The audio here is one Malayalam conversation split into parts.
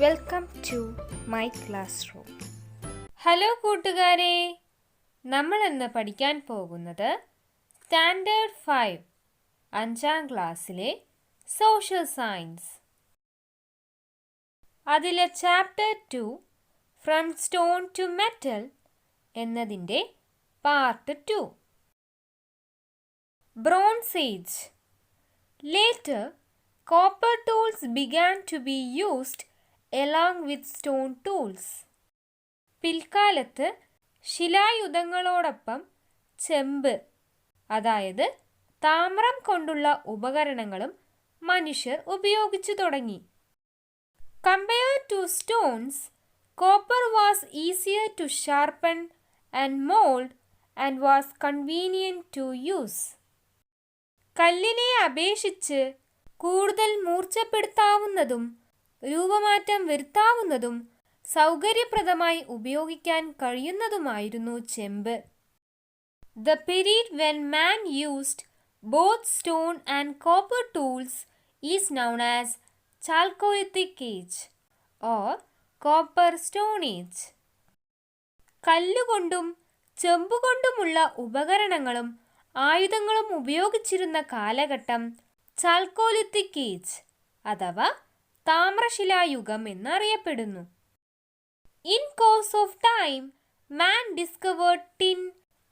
Welcome to Myclassroom. ഹലോ കൂട്ടുകാരെ, നമ്മൾ ഇന്ന് പഠിക്കാൻ പോകുന്നത് സ്റ്റാൻഡേർഡ് 5 5ാം ക്ലാസ്സിലെ സോഷ്യൽ സയൻസ്. അതിലെ chapter 2 from stone to metal എന്നതിൻ്റെ part 2. Bronze age. Later, copper tools began to be used along with stone tools. പിൽക്കാലത്ത് ശിലായുധങ്ങളോടൊപ്പം ചെമ്പ്, അതായത് താമ്രം കൊണ്ടുള്ള ഉപകരണങ്ങളും മനുഷ്യർ ഉപയോഗിച്ചു തുടങ്ങി. Compared to stones, copper was easier to sharpen and mold and was convenient to use. കല്ലിനെ അപേക്ഷിച്ച് കൂടുതൽ മൂർച്ചപ്പെടുത്താവുന്നതും രൂപമാറ്റം വരുത്താവുന്നതും സൗകര്യപ്രദമായി ഉപയോഗിക്കാൻ കഴിയുന്നതുമായിരുന്നു ചെമ്പ്. The period when man used both stone and copper tools is known as Chalcolithic Age or Copper Stone Age. കല്ലുകൊണ്ടും ചെമ്പുകൊണ്ടുമുള്ള ഉപകരണങ്ങളും ആയുധങ്ങളും ഉപയോഗിച്ചിരുന്ന കാലഘട്ടം ചാൽക്കോലിത്തിക് ഏജ് അഥവാ താമ്രശിലായുഗം എന്നറിയപ്പെടുന്നു. In course of time, man discovered tin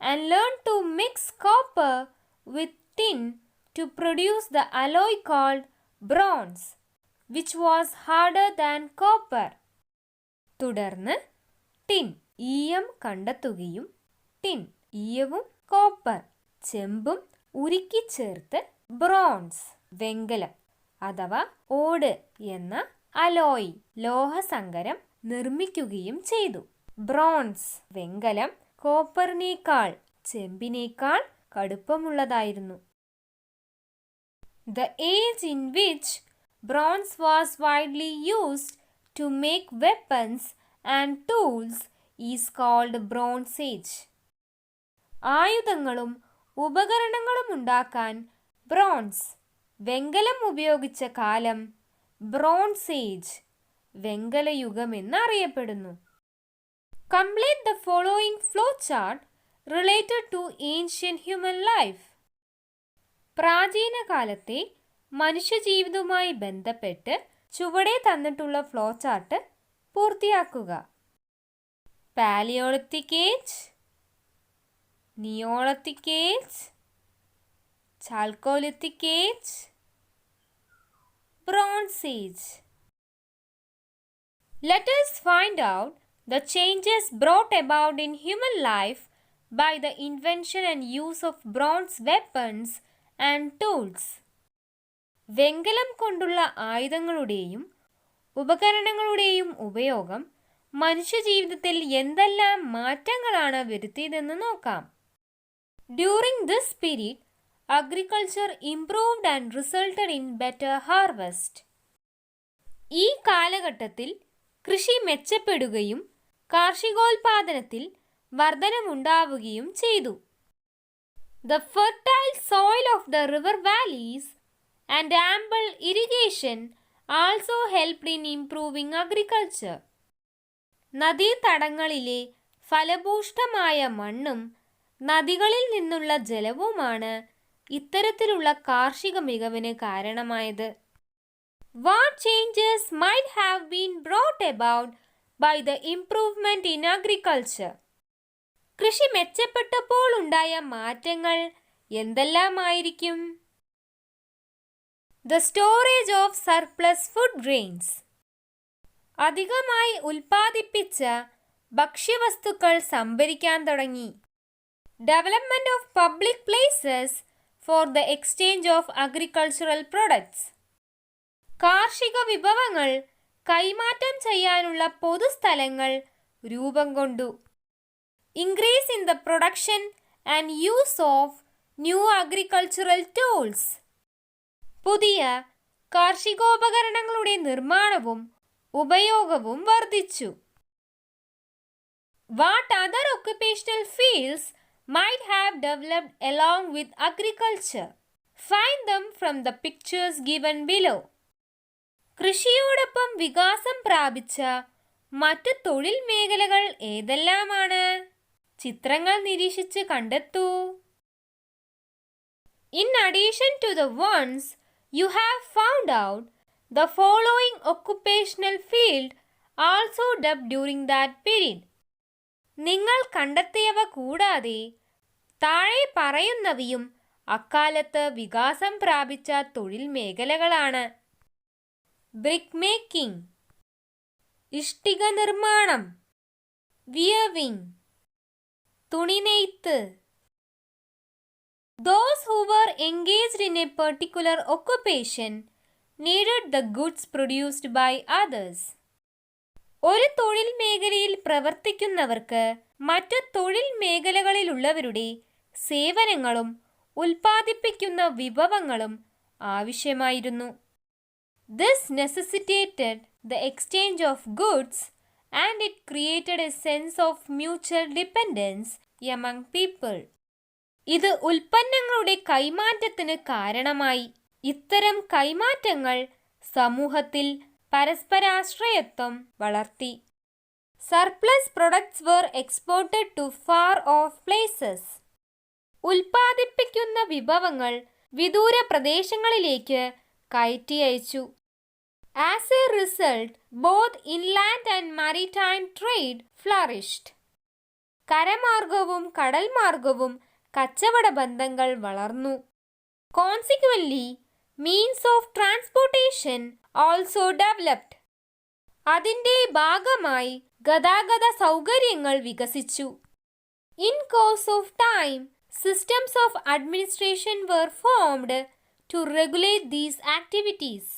and learned to mix copper with tin to produce the alloy called bronze, which was harder than copper. തുടർന്ന് ടിൻ ഈയം കണ്ടെത്തുകയും ടിൻ ഈയവും കോപ്പർ ചെമ്പും ഉരുക്കി ചേർത്ത് ബ്രോൺസ് വെങ്കലം അഥവാ ഓട് എന്ന അലോയ് ലോഹസങ്കരം നിർമ്മിക്കുകയും ചെയ്തു. ബ്രോൺസ് വെങ്കലം കോപ്പറിനേക്കാൾ ചെമ്പിനേക്കാൾ കടുപ്പമുള്ളതായിരുന്നു. The age in which bronze was widely used to make weapons and tools is called Bronze Age. ആയുധങ്ങളും ഉപകരണങ്ങളും ഉണ്ടാക്കാൻ ബ്രോൺസ് വെങ്കലം ഉപയോഗിച്ച കാലം ബ്രോൺസ് ഏജ് വെങ്കലയുഗം എന്നറിയപ്പെടുന്നു. Complete the following flowchart related to ancient human life. പ്രാചീന കാലത്തെ മനുഷ്യജീവിതവുമായി ബന്ധപ്പെട്ട് ചുവടെ തന്നിട്ടുള്ള ഫ്ലോചാർട്ട് പൂർത്തിയാക്കുക. Palaeolithic age, Neolithic age, chalcolithic age, bronze age. Let us find out the changes brought about in human life by the invention and use of bronze weapons and tools. വെങ്കലം കൊണ്ടുള്ള ആയുധങ്ങളുടെയും ഉപകരണങ്ങളുടെയും ഉപയോഗം മനുഷ്യജീവിതത്തിൽ എന്തെല്ലാം മാറ്റങ്ങളാണ് വരുത്തിയതെന്ന് നോക്കാം. During this period, agriculture improved and resulted in better harvest. ഈ കാലഘട്ടത്തിൽ കൃഷി മെച്ചപ്പെടുകയും കാർഷികോൽപാദനത്തിൽ വർധനമുണ്ടാവുകയും ചെയ്തു. The fertile soil of the river valleys and ample irrigation also helped in improving agriculture. നദീതടങ്ങളിലെ ഫലഭൂഷ്ടമായ മണ്ണും നദികളിൽ നിന്നുള്ള ജലവുമാണ് ഇത്തരത്തിലുള്ള കാർഷിക മികവിന് കാരണമായത്. What changes might have been brought about by the improvement in agriculture? കൃഷി മെച്ചപ്പെട്ടപ്പോൾ ഉണ്ടായ മാറ്റങ്ങൾ എന്തെല്ലാമായിരിക്കും? The storage of surplus food grains. അധികമായി ഉൽപ്പാദിപ്പിച്ച ഭക്ഷ്യവസ്തുക്കൾ സംഭരിക്കാൻ തുടങ്ങി. Development of public places for the exchange of agricultural products. കാർഷിക വിഭവങ്ങൾ കൈമാറ്റം ചെയ്യാനുള്ള പൊതുസ്ഥലങ്ങൾ രൂപം കൊണ്ടു. Increase in the production and use of new agricultural tools. പുതിയ കാർഷികോപകരണങ്ങളുടെ നിർമ്മാണവും ഉപയോഗവും വർദ്ധിച്ചു. What other occupational fields might have developed along with agriculture? Find them from the pictures given below. കൃഷിയോടൊപ്പം വികാസം പ്രാപിച്ച മറ്റു തൊഴിൽ മേഖലകൾ ഏതെല്ലാമാണ്? ചിത്രങ്ങൾ നിരീക്ഷിച്ച് കണ്ടെത്തൂ. In addition to the ones you have found out, the following occupational field also developed during that period. നിങ്ങൾ കണ്ടെത്തിയവ കൂടാതെ താഴെ പറയുന്നവയും അക്കാലത്ത് വികാസം പ്രാപിച്ച തൊഴിൽ മേഖലകളാണ്. ബ്രിക്ക് മേക്കിംഗ്, ഇഷ്ടിക നിർമ്മാണം, വിയവിംഗ്, തുണിനെയ്ത്ത്. Those who were engaged in a particular occupation needed the goods produced by others. ഒരു തൊഴിൽ മേഖലയിൽ പ്രവർത്തിക്കുന്നവർക്ക് മറ്റു തൊഴിൽ മേഖലകളിലുള്ളവരുടെ സേവനങ്ങളും ഉൽപ്പാദിപ്പിക്കുന്ന വിഭവങ്ങളും ആവശ്യമായിരുന്നു. This necessitated the exchange of goods and it created a sense of mutual dependence among people. ഇത് ഉൽപ്പന്നങ്ങളുടെ കൈമാറ്റത്തിന് കാരണമായി. ഇത്തരം കൈമാറ്റങ്ങൾ സമൂഹത്തിൽ പരസ്പരാശ്രയത്വം വളർത്തി. Surplus products were exported to far off places. ഉൽപ്പാദിപ്പിക്കുന്ന വിഭവങ്ങൾ വിദൂര പ്രദേശങ്ങളിലേക്ക് കയറ്റി അയച്ചു. As a result, both inland and maritime trade flourished. കരമാർഗവും കടൽമാർഗവും കച്ചവട ബന്ധങ്ങൾ വളർന്നു. Consequently, means of transportation also developed. അതിന്റെ ഭാഗമായി ഗതാഗത സൗകര്യങ്ങൾ വികസിച്ചു. In course of time, systems of administration were formed to regulate these activities.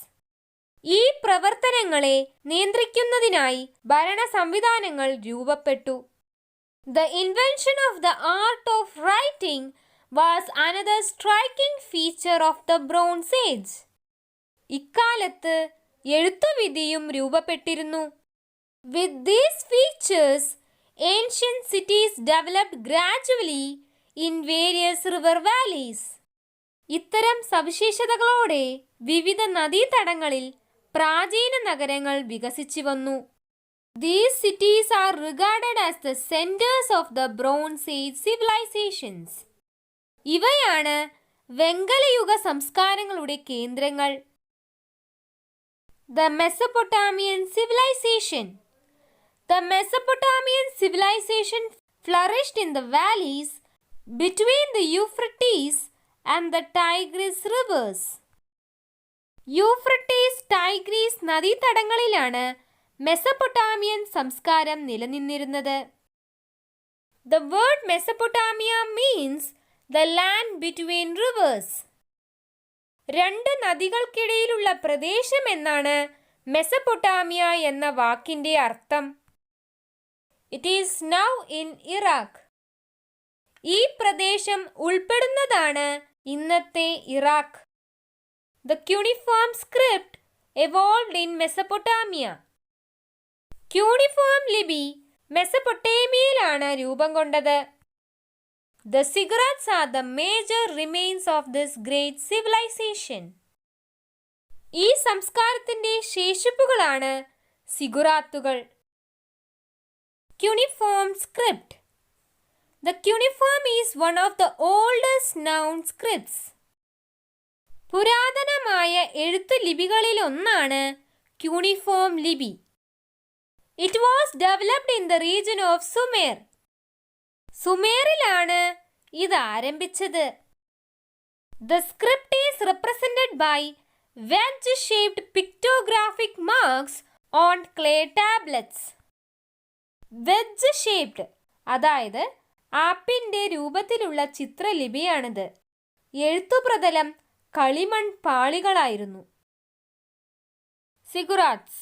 ഈ പ്രവർത്തനങ്ങളെ നിയന്ത്രിക്കുന്നതിനായി ഭരണ സംവിധാനങ്ങൾ രൂപപ്പെട്ടു. The invention of the art of writing was another striking feature of the Bronze Age. ഇക്കാലത്ത് എഴുത്തുവിദ്യയും രൂപപ്പെട്ടിരുന്നു. With these features, ancient cities developed gradually in various river valleys. ഇത്തരം സവിശേഷതകളോടെ വിവിധ നദീതടങ്ങളിൽ പ്രാചീന നഗരങ്ങൾ വികസിച്ചു വന്നു. These cities are regarded as the centers of the Bronze Age civilizations. ഇവയാണ് വെങ്കലയുഗ സംസ്കാരങ്ങളുടെ കേന്ദ്രങ്ങൾ. The Mesopotamian Civilization. The Mesopotamian civilization flourished in the valleys between the Euphrates and the Tigris rivers. Euphrates, Tigris നദീതടങ്ങളിലാണ് മെസപ്പൊട്ടാമിയൻ സംസ്കാരം നിലനിന്നിരുന്നത്. The word Mesopotamia means the land between rivers. രണ്ട് നദികൾക്കിടയിലുള്ള പ്രദേശം എന്നാണ് മെസപ്പൊട്ടാമിയ എന്ന വാക്കിന്റെ അർത്ഥം. It is now in Iraq. ഈ പ്രദേശം ഉൾപ്പെടുന്നതാണ് ഇന്നത്തെ Iraq. The Cuneiform Script evolved in Mesopotamia. Cuneiform ലിപി മെസപ്പൊട്ടേമിയയിലാണ് രൂപം കൊണ്ടത്. The ziggurats are the major remains of this great civilization. ഈ സംസ്കാരത്തിന്റെ ശേഷിപ്പുകളാണ് സിഗുറാത്തുകൾ. Cuneiform Script. The cuneiform is one of the oldest known scripts. പുരാതനമായ എഴുത്ത് ലിപികളിലൊന്നാണ് ക്യൂണിഫോം ലിപി. It was developed in the region of Sumer. സുമേറിലാണ് ഇത് ആരംഭിച്ചത്. The script is represented by wedge-shaped pictographic marks on clay tablets. Wedge-shaped അതായത് ആപ്പിന്റെ രൂപത്തിലുള്ള ചിത്രലിപിയാണിത്. എഴുത്തുപ്രതലം കളിമൺ പാളികളായിരുന്നു. Ziggurats.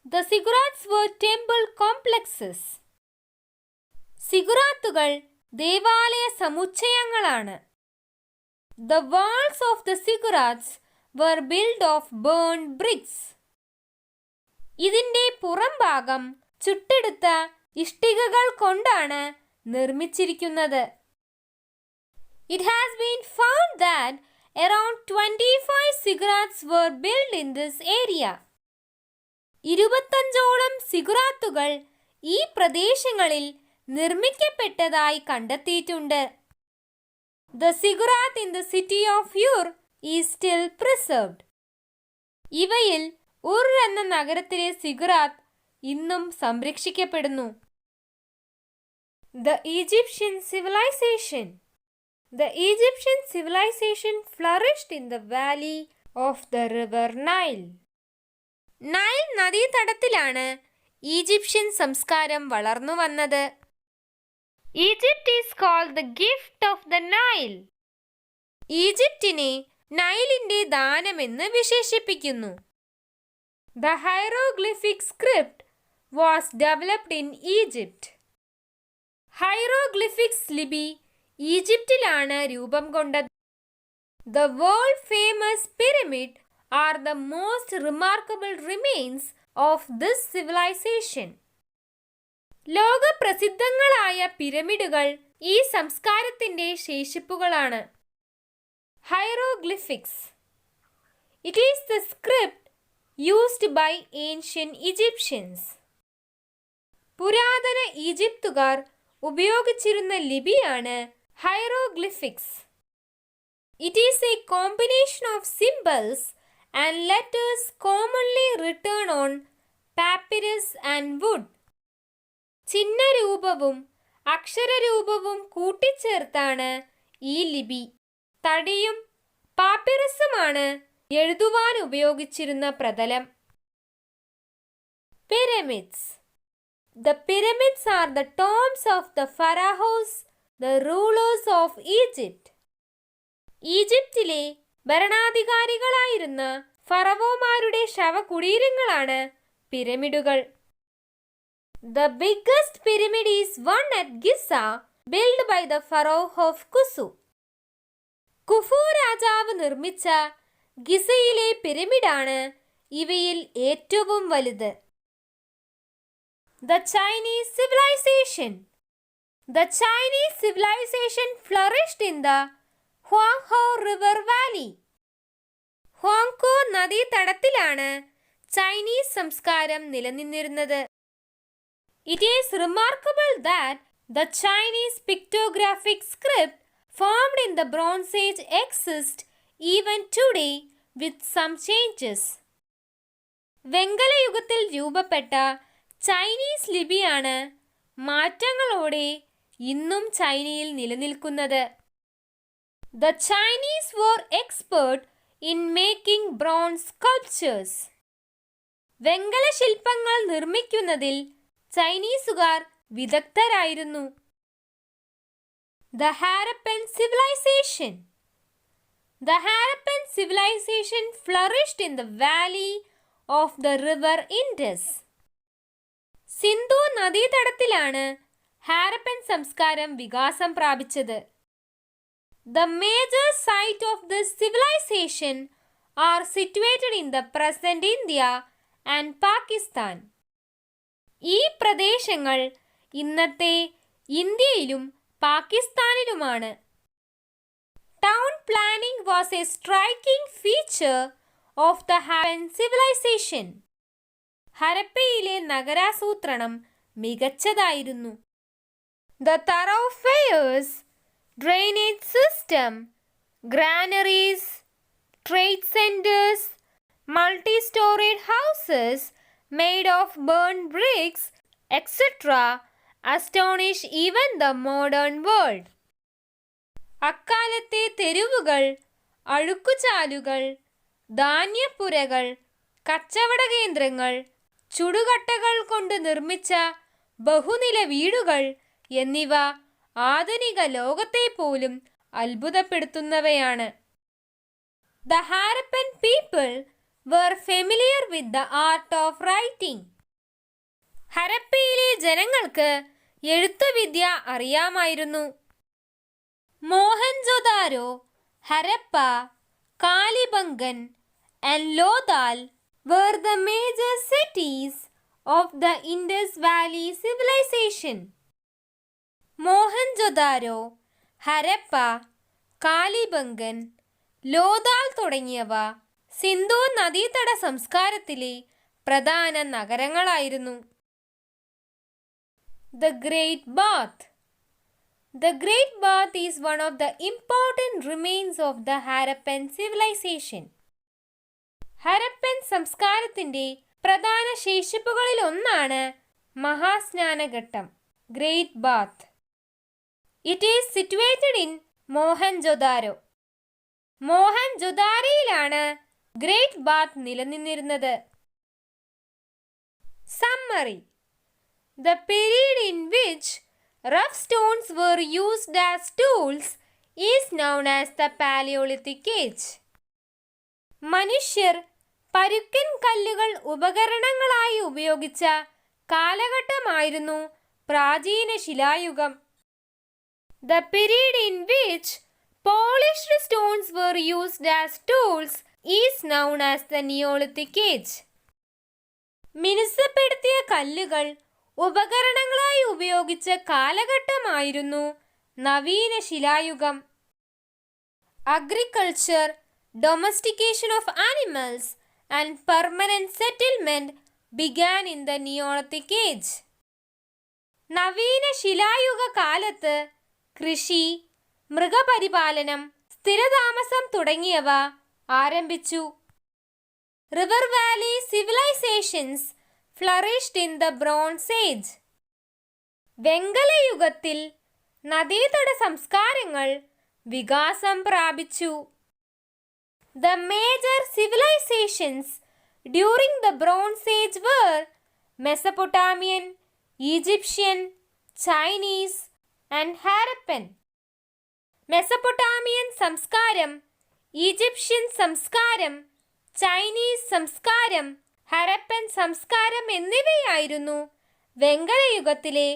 The ziggurats were temple complexes. സിഗുറാത്തുകൾ ദേവാലയ സമുച്ചയങ്ങളാണ്. The walls of the ziggurats were built of burned bricks. ഇതിന്റെ പുറംഭാഗം ചുട്ടെടുത്ത ഇഷ്ടികകൾ കൊണ്ടാണ് നിർമ്മിച്ചിരിക്കുന്നത്. It has been found that Around 25 ziggurats were built in this area. 25ഓളം സിഗുറാത്തുകൾ ഈ പ്രദേശങ്ങളിൽ നിർമ്മിക്കപ്പെട്ടതായി കണ്ടെത്തിയിട്ടുണ്ട്. The ziggurat in the city of Ur is still preserved. ഇവയിൽ ഉർ എന്ന നഗരത്തിലെ സിഗുറാത്ത് ഇന്നും സംരക്ഷിക്കപ്പെടുന്നു. The Egyptian civilization. The Egyptian civilization flourished in the valley of the river Nile. Nile നദീതടത്തിലാണ് ഈജിപ്ഷ്യൻ സംസ്കാരം വളർന്നു വന്നത്. Egypt is called the gift of the Nile. ഈജിപ്റ്റിനെ നൈലിന്റെ ദാനമെന്ന് വിശേഷിപ്പിക്കുന്നു. The hieroglyphic script was developed in Egypt. Hieroglyphics ലിപി ഈജിപ്തിലാണ് രൂപം കൊണ്ടത്. The world famous pyramid are the most remarkable remains of this civilization. ലോകപ്രസിദ്ധങ്ങളായ പിരമിഡുകൾ ഈ സംസ്കാരത്തിന്റെ ശേഷിപ്പുകളാണ്. Hieroglyphics. It is the script used by ancient Egyptians. പുരാതന ഈജിപ്തുകാർ ഉപയോഗിച്ചിരുന്ന ലിപിയാണ് hieroglyphics. It is a combination of symbols and letters commonly written on papyrus and wood. ചിഹ്നരൂപവും അക്ഷരരൂപവും കൂട്ടിച്ചേർത്താണ് ഈ ലിപി. തടിയും പാപ്പിറസുമാണ് എഴുതുവാൻ ഉപയോഗിച്ചിരുന്ന പ്രതലം. Pyramids. The pyramids are the tombs of the pharaohs, the rulers of Egypt. ഈജിപ്തിലെ ഭരണാധികാരികളായിരുന്ന ഫറവോമാരുടെ ശവകുടീരങ്ങളാണ് പിരമിഡുകൾ. The biggest pyramid is one at Giza, built by the pharaoh of Kusu. കുഫു രാജാവ് നിർമ്മിച്ച ഗിസയിലെ പിരമിഡാണ് ഇവയിൽ ഏറ്റവും വലുത്. The Chinese civilization. The Chinese civilization flourished in the Huanghe River Valley. ഹോങ്കോ നദീതടത്തിലാണ് ചൈനീസ് സംസ്കാരം നിലനിന്നിരുന്നത്. It is remarkable that the Chinese pictographic script formed in the Bronze Age exists even today with some changes. വെങ്കലയുഗത്തിൽ രൂപപ്പെട്ട ചൈനീസ് ലിപിയാണ് മാറ്റങ്ങളോടെ ഇന്നും ചൈനയിൽ നിലനിൽക്കുന്നത്. The Chinese were expert in making bronze sculptures. വെങ്കല ശില്പങ്ങൾ നിർമ്മിക്കുന്നതിൽ ചൈനീസുകാർ വിദഗ്ധരായിരുന്നു. The Harappan civilization. The Harappan civilization flourished in the valley of the river Indus. Sindhu നദീതടത്തിലാണ് Harappan സംസ്കാരം വികാസം പ്രാപിച്ചത്. The major sites of this civilization are situated in the present India and Pakistan. ഈ പ്രദേശങ്ങൾ ഇന്നത്തെ ഇന്ത്യയിലും പാകിസ്ഥാനിലുമാണ്. Town planning was a striking feature of the Harappan civilization. ഹരപ്പയിലെ നഗരാസൂത്രണം മികച്ചതായിരുന്നു. The thoroughfares, drainage system, granaries, trade centers, multi-storied houses made of burnt bricks, etc. astonish even the modern world. അക്കാലത്തെ തെരുവുകൾ, അഴുക്കുചാലുകൾ, ധാന്യപ്പുരകൾ, കച്ചവട കേന്ദ്രങ്ങൾ, ചുടുകട്ടകൾ കൊണ്ട് നിർമ്മിച്ച ബഹുനില വീടുകൾ എന്നിവ ആധുനിക ലോകത്തെ പോലും അത്ഭുതപ്പെടുത്തുന്നവയാണ്. The Harappan people were familiar with the art of writing. ഹരപ്പയിലെ ജനങ്ങൾക്ക് എഴുത്തുവിദ്യ അറിയാമായിരുന്നു. Mohenjodaro, Harappa, Kalibangan and Lodal were the major cities of the Indus Valley civilization. Mohenjodaro, Harappa, Kalibangan, Lothal തുടങ്ങിയവ സിന്ധു നദീതട സംസ്കാരത്തിലെ പ്രധാന നഗരങ്ങളായിരുന്നു. The Great Bath. The Great Bath is one of the important remains of the Harappan civilization. Harappan സംസ്കാരത്തിൻ്റെ പ്രധാന ശേഷിപ്പുകളിൽ ഒന്നാണ് മഹാസ്നാനഘട്ടം, great bath. It is situated in Mohenjodaro. മോഹൻജൊദാരോയിലാണ് ഗ്രേറ്റ് ബാത്ത് നിലനിന്നിരുന്നത്. Summary. The period in which rough stones were used as tools is known as the Paleolithic Age. മനുഷ്യർ പരുക്കൻ കല്ലുകൾ ഉപകരണങ്ങളായി ഉപയോഗിച്ച കാലഘട്ടമായിരുന്നു പ്രാചീന ശിലായുഗം. The period in which polished stones were used as tools is known as the Neolithic Age. മിനുസപ്പെടുത്തിയ കല്ലുകൾ ഉപകരണങ്ങളായി ഉപയോഗിച്ച കാലഘട്ടമായിരുന്നു നവീന ശിലായുഗം. Agriculture, domestication of animals and permanent settlement began in the Neolithic Age. നവീന ശിലായുഗ കാലത്ത് കൃഷി, മൃഗപരിപാലനം, സ്ഥിരതാമസം തുടങ്ങിയവ ആരംഭിച്ചു. River Valley civilizations flourished in the Bronze Age. വെങ്കലയുഗത്തിൽ നദീതട സംസ്കാരങ്ങൾ വികാസം പ്രാപിച്ചു. The major civilizations during the Bronze Age were Mesopotamian, Egyptian, Chinese and Harappan. Mesopotamian സംസ്കാരം, ഈജിപ്ഷ്യൻ സംസ്കാരം, ചൈനീസ് സംസ്കാരം, ഹരപ്പൻ സംസ്കാരം എന്നിവയായിരുന്നു വെങ്കലയുഗത്തിലെ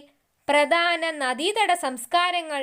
പ്രധാന നദീതട സംസ്കാരങ്ങൾ.